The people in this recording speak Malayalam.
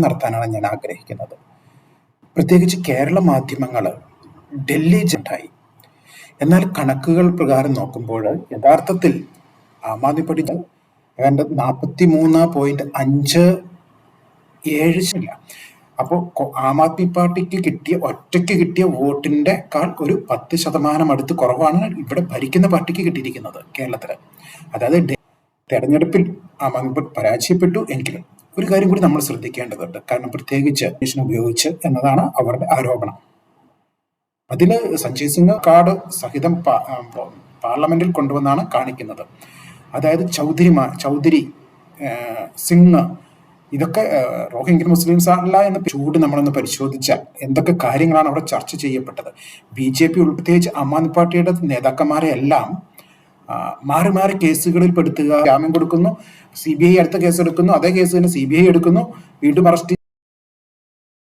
നടത്താനാണ് ഞാൻ ആഗ്രഹിക്കുന്നത്. പ്രത്യേകിച്ച് കേരള മാധ്യമങ്ങൾ ഡൽഹി ജണ്ടായി. എന്നാൽ കണക്കുകൾ പ്രകാരം നോക്കുമ്പോൾ യഥാർത്ഥത്തിൽ ആം ആദ്മി പാർട്ടി ഏതാണ്ട് 43.57 ഇല്ല. അപ്പോൾ ആം ആദ്മി പാർട്ടിക്ക് ഒറ്റയ്ക്ക് കിട്ടിയ വോട്ടിന്റെ കാൾ ഒരു 10% അടുത്ത് കുറവാണ് ഇവിടെ ഭരിക്കുന്ന പാർട്ടിക്ക് കിട്ടിയിരിക്കുന്നത് കേരളത്തില്. അതായത് തെരഞ്ഞെടുപ്പിൽ ആം ആദ്മി പാർട്ടി പരാജയപ്പെട്ടു എങ്കിലും ഒരു കാര്യം കൂടി നമ്മൾ ശ്രദ്ധിക്കേണ്ടതുണ്ട്. കാരണം പ്രത്യേകിച്ച് ഉപയോഗിച്ച് എന്നതാണ് അവരുടെ ആരോപണം. അതില് സഞ്ജയ് സിംഗ് കാർഡ് സഹിതം പാർലമെന്റിൽ കൊണ്ടുവന്നാണ് കാണിക്കുന്നത്. അതായത് ചൗധരി സിംഗ് ഇതൊക്കെ റോഹിംഗ്യൻ മുസ്ലിംസ് അല്ല എന്ന ചൂട് നമ്മളൊന്ന് പരിശോധിച്ചാൽ എന്തൊക്കെ കാര്യങ്ങളാണ് അവിടെ ചർച്ച ചെയ്യപ്പെട്ടത്. BJP പ്രത്യേകിച്ച് ആം ആദ്മി പാർട്ടിയുടെ നേതാക്കന്മാരെ എല്ലാം മാറി മാറി കേസുകളിൽ പെടുത്തുക, ജാമ്യം കൊടുക്കുന്നു, CBI അടുത്ത കേസ് എടുക്കുന്നു, അതേ കേസ് തന്നെ CBI എടുക്കുന്നു, വീണ്ടും അറസ്റ്റ്